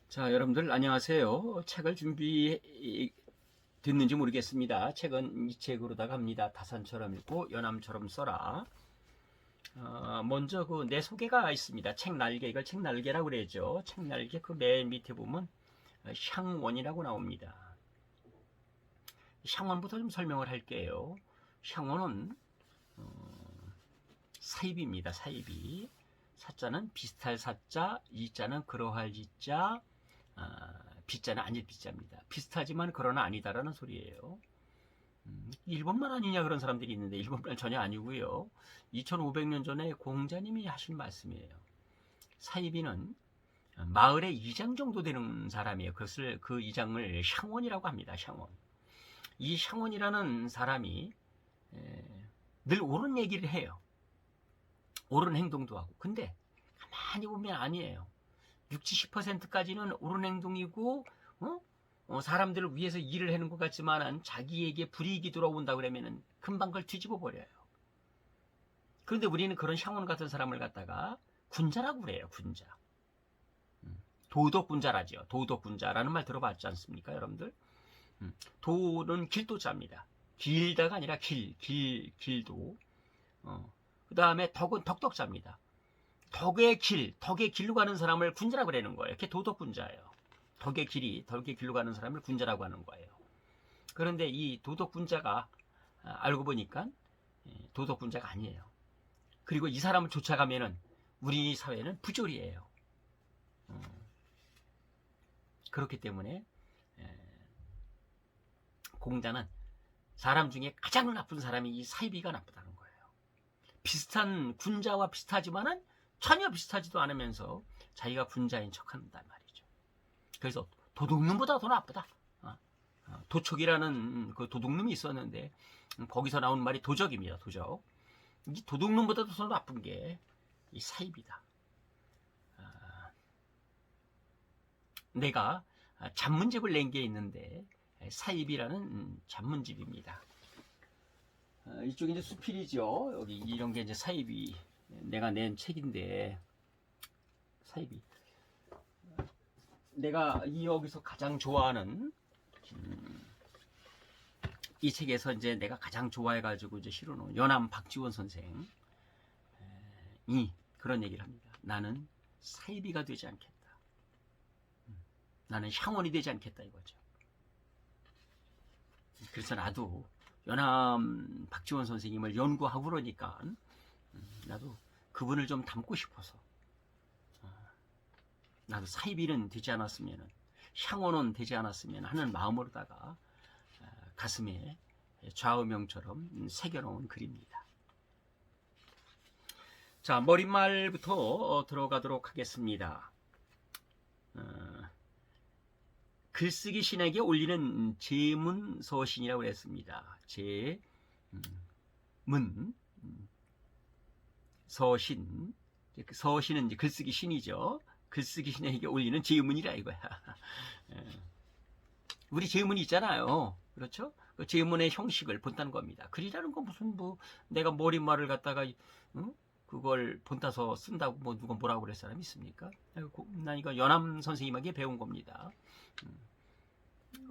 자, 여러분들 안녕하세요. 책을 준비됐는지 모르겠습니다. 책은 이 책으로다가 합니다. 다산처럼 읽고 연암처럼 써라. 먼저 내 소개가 있습니다. 책 날개, 이걸 책 날개라고 그러죠. 책 날개 그 맨 밑에 보면 향원이라고 나옵니다. 향원부터 좀 설명을 할게요. 향원은 사입입니다. 사입이. 사자는 비슷할 사자, 이자는 그러할 이자, 비자는 아닐 비자입니다. 비슷하지만 그러나 아니다라는 소리예요. 일본말 아니냐 그런 사람들이 있는데 일본말 전혀 아니고요. 2500년 전에 공자님이 하신 말씀이에요. 사이비는 마을의 이장 정도 되는 사람이에요. 그 이장을 향원이라고 합니다. 향원. 이 향원이라는 사람이 늘 옳은 얘기를 해요. 옳은 행동도 하고. 근데 가만히 보면 아니에요. 60, 70%까지는 옳은 행동이고 사람들을 위해서 일을 하는 것 같지만 자기에게 불이익이 돌아온다 그러면 금방 그걸 뒤집어 버려요. 그런데 우리는 그런 향원 같은 사람을 갖다가 군자라고 그래요. 군자. 도덕군자라죠. 도덕군자라는 말 들어봤지 않습니까, 여러분들? 도는 길도자입니다. 길다가 아니라 길도. 그 다음에 덕은 덕덕자입니다. 덕의 길로 가는 사람을 군자라고 그러는 거예요. 그게 도덕군자예요. 덕의 길로 가는 사람을 군자라고 하는 거예요. 그런데 이 도덕군자가 알고 보니까 도덕군자가 아니에요. 그리고 이 사람을 쫓아가면은 우리 사회는 부조리예요. 그렇기 때문에 공자는 사람 중에 가장 나쁜 사람이 이 사이비가 나쁘다는 거예요. 비슷한 군자와 비슷하지만은 전혀 비슷하지도 않으면서 자기가 군자인 척한단 말이죠. 그래서 도둑놈보다 더 나쁘다. 도촉이라는 그 도둑놈이 있었는데 거기서 나온 말이 도적입니다. 도적. 이 도둑놈보다도 더 나쁜 게 이 사입이다. 내가 잡문집을 낸 게 있는데 사입이라는 잡문집입니다. 이쪽이 이제 수필이죠. 여기 이런 게 이제 사입이 내가 낸 책인데 사입이 내가 여기서 가장 좋아하는 이 책에서 이제 내가 가장 좋아해가지고 이제 실어놓은 연암 박지원 선생이 그런 얘기를 합니다. 나는 사이비가 되지 않겠다. 나는 향원이 되지 않겠다 이거죠. 그래서 나도 연암 박지원 선생님을 연구하고 그러니까 나도 그분을 좀 닮고 싶어서 나도 사이비는 되지 않았으면 향원은 되지 않았으면 하는 마음으로다가 가슴에 좌우명처럼 새겨놓은 글입니다. 자, 머릿말부터 들어가도록 하겠습니다. 글쓰기 신에게 올리는 제문서신이라고 했습니다. 서신. 서신은 이제 글쓰기 신이죠. 글쓰기 신에게 올리는 제문이라 이거야. 우리 제문이 있잖아요. 그렇죠? 그 제문의 형식을 본다는 겁니다. 글이라는 건 무슨 내가 머릿말을 갖다가 그걸 본따서 쓴다고 누가 뭐라고 그럴 사람이 있습니까? 난 이거 연암 선생님에게 배운 겁니다.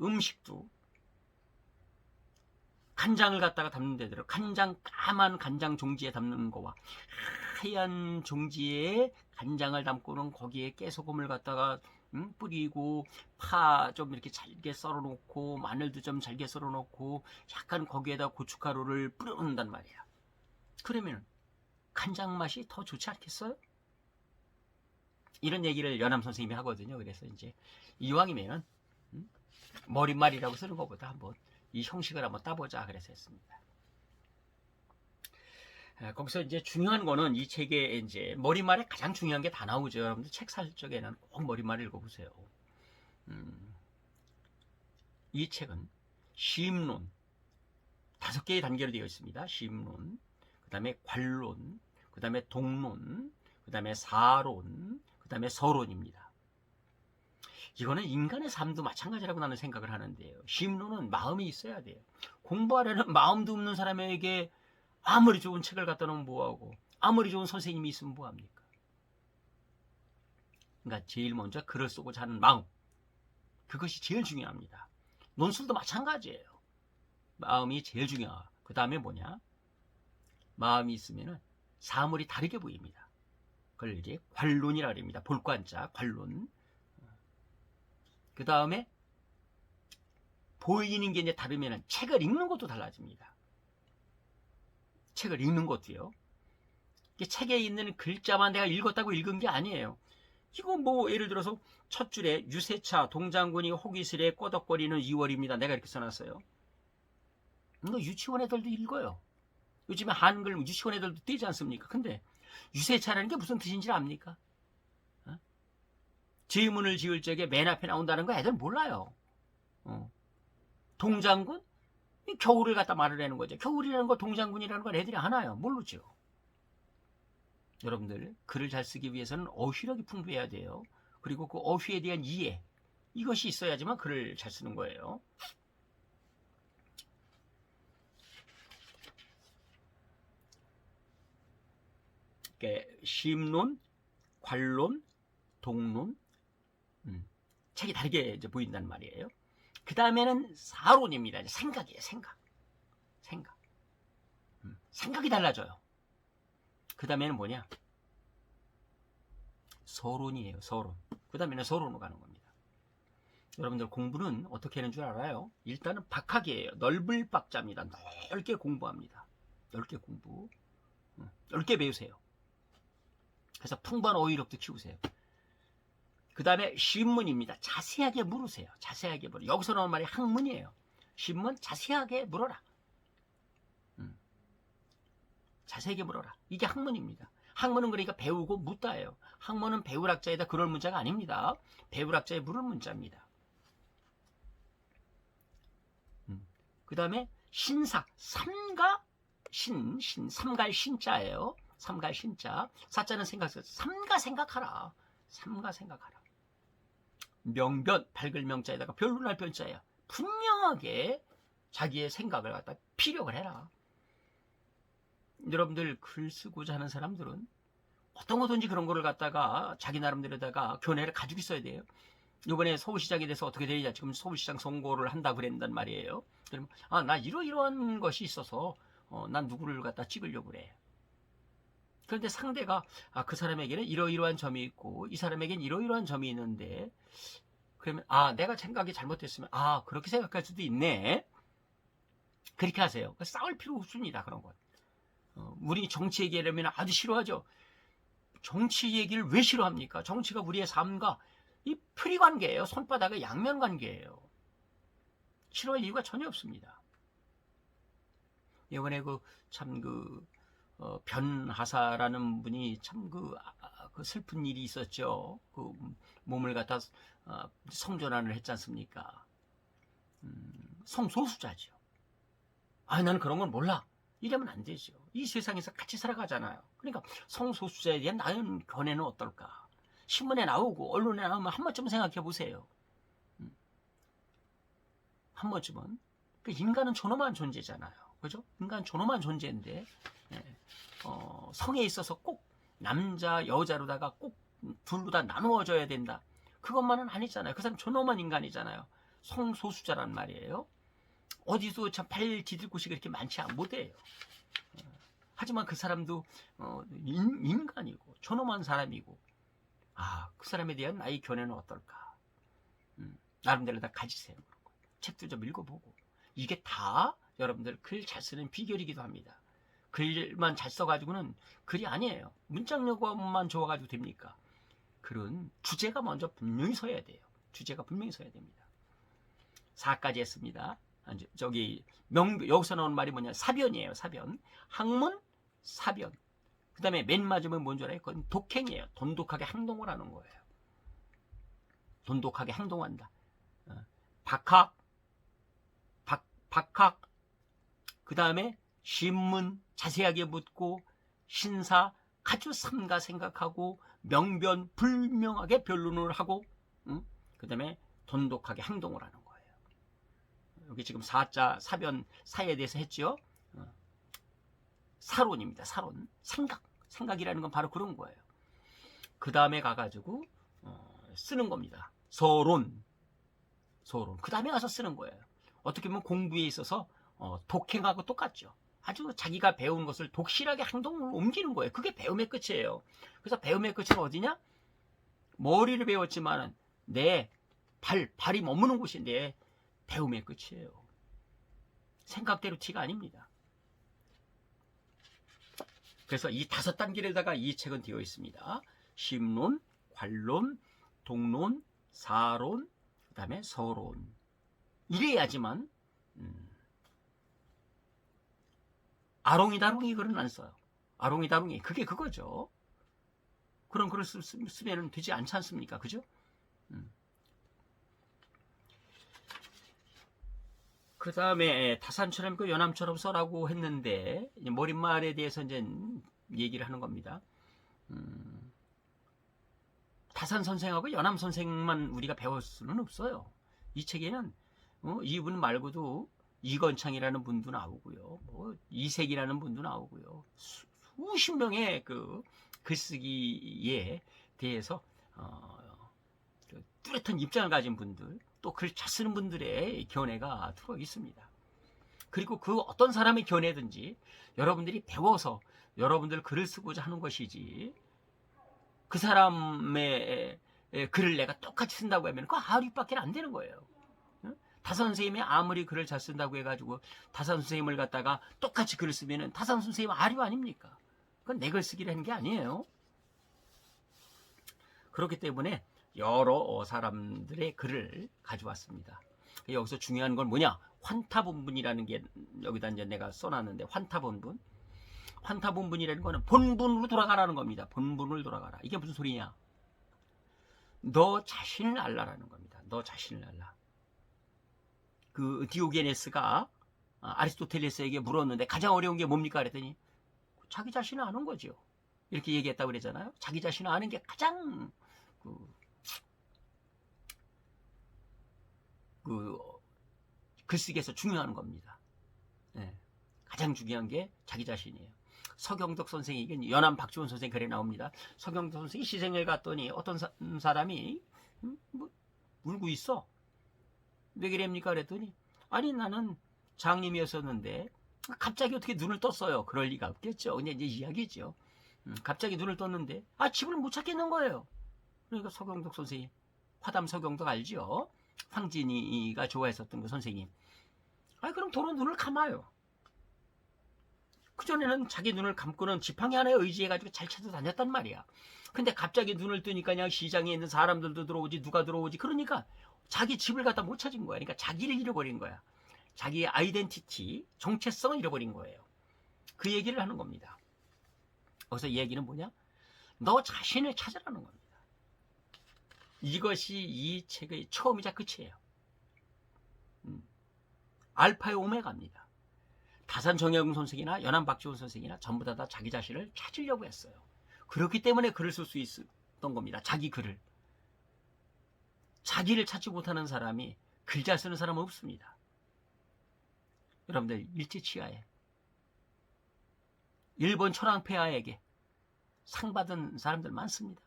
음식도 간장을 갖다가 담는 데대로 까만 간장 종지에 담는 거와 하얀 종지에 간장을 담고는 거기에 깨소금을 갖다가 뿌리고 파 좀 이렇게 잘게 썰어 놓고 마늘도 좀 잘게 썰어 놓고 약간 거기에다 고춧가루를 뿌려 놓는단 말이야. 그러면 간장 맛이 더 좋지 않겠어요? 이런 얘기를 연암 선생님이 하거든요. 그래서 이제 이왕이면 머릿말이라고 쓰는 것보다 한번 이 형식을 한번 따보자 그래서 했습니다. 거기서 이제 중요한 거는 이 책에 이제 머릿말에 가장 중요한 게 다 나오죠. 여러분들 책 살 적에는 꼭 머릿말 읽어보세요. 이 책은 시임론 5개의 단계로 되어 있습니다. 시임론, 그 다음에 관론, 그 다음에 동론, 그 다음에 사론, 그 다음에 서론입니다. 이거는 인간의 삶도 마찬가지라고 나는 생각을 하는데요. 시임론은 마음이 있어야 돼요. 공부하려는 마음도 없는 사람에게 아무리 좋은 책을 갖다 놓으면 뭐하고 아무리 좋은 선생님이 있으면 뭐합니까? 그러니까 제일 먼저 글을 쓰고자 하는 마음, 그것이 제일 중요합니다. 논술도 마찬가지예요. 마음이 제일 중요하고, 그 다음에 뭐냐? 마음이 있으면 사물이 다르게 보입니다. 그걸 이제 관론이라고 합니다. 볼관자, 관론. 그 다음에 보이는 게 이제 다르면 책을 읽는 것도 달라집니다. 책을 읽는 것도요. 책에 있는 글자만 내가 읽었다고 읽은 게 아니에요. 이거 뭐 예를 들어서 첫 줄에 유세차 동장군이 호기스레 꼬덕거리는 2월입니다. 내가 이렇게 써놨어요. 이거 유치원 애들도 읽어요. 요즘에 한글 유치원 애들도 띄지 않습니까? 근데 유세차라는 게 무슨 뜻인지 압니까? 제문을 지을 적에 맨 앞에 나온다는 거 애들 몰라요. 동장군? 겨울을 갖다 말을 하는 거죠. 겨울이라는 거, 동장군이라는 걸 애들이 아나요? 모르죠. 여러분들, 글을 잘 쓰기 위해서는 어휘력이 풍부해야 돼요. 그리고 그 어휘에 대한 이해, 이것이 있어야지만 글을 잘 쓰는 거예요. 심론, 관론, 동론, 책이 다르게 이제 보인다는 말이에요. 그 다음에는 사론입니다. 생각이에요. 생각. 생각이 달라져요. 그 다음에는 뭐냐? 서론이에요. 서론. 그 다음에는 서론으로 가는 겁니다. 여러분들 공부는 어떻게 하는 줄 알아요? 일단은 박학이에요. 넓을 박자입니다. 넓게 공부합니다. 넓게 공부. 넓게 배우세요. 그래서 풍부한 어휘력도 키우세요. 그 다음에 신문입니다. 자세하게 물으세요. 자세하게 물어. 여기서 나온 말이 학문이에요. 신문 자세하게 물어라. 자세하게 물어라. 이게 학문입니다. 학문은 그러니까 배우고 묻다예요. 학문은 배울 학자에다 그럴 문자가 아닙니다. 배울 학자에 물을 문자입니다. 그 다음에 신사, 삼가, 삼갈 신자예요. 삼갈 신자. 사자는 생각, 삼가 생각하라. 삼가 생각하라. 명변, 밝을 명자에다가 변론할 변자예요. 분명하게 자기의 생각을 갖다 피력을 해라. 여러분들 글 쓰고자 하는 사람들은 어떤 거든지 그런 거를 갖다가 자기 나름대로다가 견해를 가지고 있어야 돼요. 이번에 서울시장에 대해서 어떻게 되느냐, 지금 서울시장 선거를 한다 그랬단 말이에요. 그러면 나 이러이러한 것이 있어서 난 누구를 갖다 찍으려고 그래. 그런데 상대가 그 사람에게는 이러이러한 점이 있고 이 사람에게는 이러이러한 점이 있는데, 그러면 내가 생각이 잘못됐으면 그렇게 생각할 수도 있네. 그렇게 하세요. 싸울 필요 없습니다. 그런 건. 우리 정치 얘기하려면 아주 싫어하죠. 정치 얘기를 왜 싫어합니까? 정치가 우리의 삶과 이 프리관계예요. 손바닥의 양면관계예요. 싫어할 이유가 전혀 없습니다. 이번에 변하사라는 분이 참 그 슬픈 일이 있었죠. 그 몸을 갖다 성전환을 했지 않습니까? 성소수자죠. 나는 그런 건 몰라. 이러면 안 되죠. 이 세상에서 같이 살아가잖아요. 그러니까 성소수자에 대한 나은 견해는 어떨까? 신문에 나오고 언론에 나오면 한 번쯤 생각해 보세요. 한 번쯤은. 인간은 존엄한 존재잖아요. 그죠? 인간은 존엄한 존재인데 성에 있어서 꼭 남자 여자로다가 꼭 둘로 다 나누어져야 된다. 그것만은 아니잖아요. 그 사람 존엄한 인간이잖아요. 성소수자란 말이에요. 어디서 참 발 디딜 곳이 그렇게 많지 못해요. 하지만 그 사람도 인간이고 존엄한 사람이고, 그 사람에 대한 나의 견해는 어떨까? 나름대로 다 가지세요. 책도 좀 읽어보고. 이게 다 여러분들 글 잘 쓰는 비결이기도 합니다. 글만 잘 써가지고는 글이 아니에요. 문장력만 좋아가지고 됩니까? 글은 주제가 먼저 분명히 서야 돼요. 주제가 분명히 서야 됩니다. 4까지 했습니다. 여기서 나온 말이 뭐냐? 사변이에요. 사변. 학문, 사변. 그 다음에 맨 마지막에 뭔 줄 알아요? 그건 독행이에요. 돈독하게 행동을 하는 거예요. 돈독하게 행동한다. 박학, 그 다음에 신문, 자세하게 묻고, 신사, 아주 삼가 생각하고, 명변, 불명하게 변론을 하고, 그 다음에 돈독하게 행동을 하는 거예요. 여기 지금 사자, 사변, 사에 대해서 했죠. 사론입니다. 사론. 생각이라는 건 바로 그런 거예요. 그 다음에 가가지고 쓰는 겁니다. 서론. 그 다음에 가서 쓰는 거예요. 어떻게 보면 공부에 있어서 독행하고 똑같죠. 아주 자기가 배운 것을 독실하게 행동으로 옮기는 거예요. 그게 배움의 끝이에요. 그래서 배움의 끝은 어디냐? 머리를 배웠지만 내 발이 머무는 곳이 내 배움의 끝이에요. 생각대로 티가 아닙니다. 그래서 이 5단계에다가 이 책은 되어 있습니다. 심론, 관론, 독론, 사론, 그 다음에 서론. 이래야지만 아롱이다롱이 글은 안 써요. 아롱이다롱이 그게 그거죠. 그런 글을 쓰면 되지 않지 않습니까? 그죠? 그 다음에 다산처럼 그 연암처럼 써라고 했는데 머릿말에 대해서 이제 얘기를 하는 겁니다. 다산 선생하고 연암 선생만 우리가 배울 수는 없어요. 이 책에는 이분 말고도 이건창이라는 분도 나오고요, 뭐 이색이라는 분도 나오고요, 수십 명의 그 글쓰기에 대해서 그 뚜렷한 입장을 가진 분들, 또 글 잘 쓰는 분들의 견해가 들어 있습니다. 그리고 그 어떤 사람의 견해든지 여러분들이 배워서 여러분들 글을 쓰고자 하는 것이지, 그 사람의 글을 내가 똑같이 쓴다고 하면 그 아리밖에 안 되는 거예요. 다산 선생님이 아무리 글을 잘 쓴다고 해가지고 다산 선생님을 갖다가 똑같이 글을 쓰면은 다산 선생님 아류 아닙니까? 그건 내 글 쓰기를 하는 게 아니에요. 그렇기 때문에 여러 사람들의 글을 가져왔습니다. 여기서 중요한 건 뭐냐? 환타본분이라는 게 여기다 이제 내가 써놨는데, 환타본분. 환타본분이라는 거는 본분으로 돌아가라는 겁니다. 본분을 돌아가라. 이게 무슨 소리냐? 너 자신을 알라라는 겁니다. 너 자신을 알라. 그 디오게네스가 아리스토텔레스에게 물었는데 가장 어려운 게 뭡니까? 그랬더니 자기 자신을 아는 거죠. 이렇게 얘기했다고 그러잖아요. 자기 자신을 아는 게 가장 글쓰기에서 중요한 겁니다. 네. 가장 중요한 게 자기 자신이에요. 서경덕 선생이, 연암 박지원 선생 글에 나옵니다. 서경덕 선생이 시생을 갔더니 어떤 사람이 뭐 울고 있어. 왜 그럽니까? 그랬더니 아니 나는 장님이었었는데 갑자기 어떻게 눈을 떴어요. 그럴 리가 없겠죠. 그냥 이제 이야기죠. 갑자기 눈을 떴는데 집을 못 찾겠는 거예요. 그러니까 서경덕 선생님, 화담 서경덕 알죠? 황진이가 좋아했었던 그 선생님. 그럼 도로 눈을 감아요. 그전에는 자기 눈을 감고는 지팡이 하나에 의지해가지고 잘 찾아다녔단 말이야. 근데 갑자기 눈을 뜨니까 그냥 시장에 있는 사람들도 들어오지, 누가 들어오지. 그러니까 자기 집을 갖다 못 찾은 거야. 그러니까 자기를 잃어버린 거야. 자기의 아이덴티티, 정체성을 잃어버린 거예요. 그 얘기를 하는 겁니다. 그래서 이 얘기는 뭐냐? 너 자신을 찾으라는 겁니다. 이것이 이 책의 처음이자 끝이에요. 알파의 오메가입니다. 다산 정혜영 선생이나 연암 박지원 선생이나 전부 다 자기 자신을 찾으려고 했어요. 그렇기 때문에 글을 쓸 수 있었던 겁니다. 자기 글을. 자기를 찾지 못하는 사람이 글 잘 쓰는 사람은 없습니다. 여러분들 일제치하에 일본 천황폐하에게 상 받은 사람들 많습니다.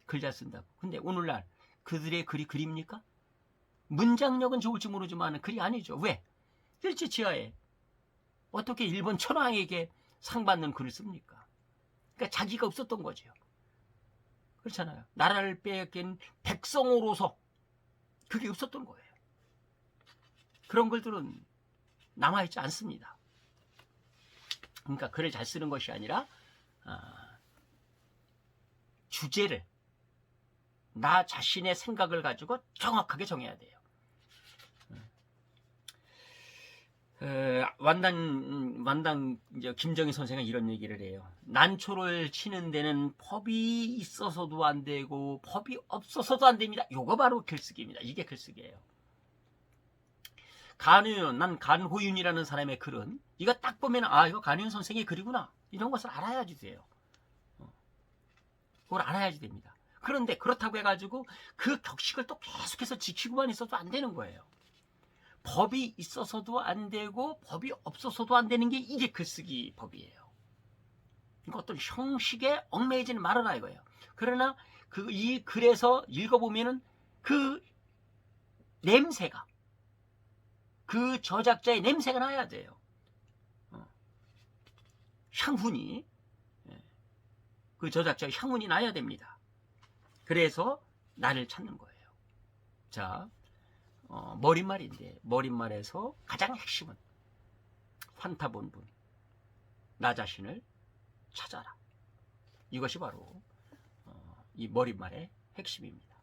글 잘 쓴다고. 근데 오늘날 그들의 글이 글입니까? 문장력은 좋을지 모르지만 글이 아니죠. 왜? 일제치하에 어떻게 일본 천황에게 상 받는 글을 씁니까? 그러니까 자기가 없었던 거죠. 그렇잖아요. 나라를 빼앗긴 백성으로서 그게 없었던 거예요. 그런 글들은 남아있지 않습니다. 그러니까 글을 잘 쓰는 것이 아니라 주제를, 나 자신의 생각을 가지고 정확하게 정해야 돼요. 완당 이제 김정희 선생은 이런 얘기를 해요. 난초를 치는 데는 법이 있어서도 안 되고 법이 없어서도 안 됩니다. 요거 바로 글쓰기입니다. 이게 글쓰기예요. 난 간호윤이라는 사람의 글은 이거 딱 보면 이거 간호윤 선생의 글이구나, 이런 것을 알아야지 돼요. 그걸 알아야지 됩니다. 그런데 그렇다고 해가지고 그 격식을 또 계속해서 지키고만 있어도 안 되는 거예요. 법이 있어서도 안 되고 법이 없어서도 안 되는 게 이게 글쓰기 법이에요. 그러니까 어떤 형식에 얽매이지는 말아라 이거예요. 그러나 이 글에서 읽어보면은 그 냄새가, 그 저작자의 냄새가 나야 돼요. 향훈이, 그 저작자의 향훈이 나야 됩니다. 그래서 나를 찾는 거예요. 자, 머릿말인데, 머릿말에서 가장 핵심은 환타본분, 나 자신을 찾아라. 이것이 바로 이 머릿말의 핵심입니다.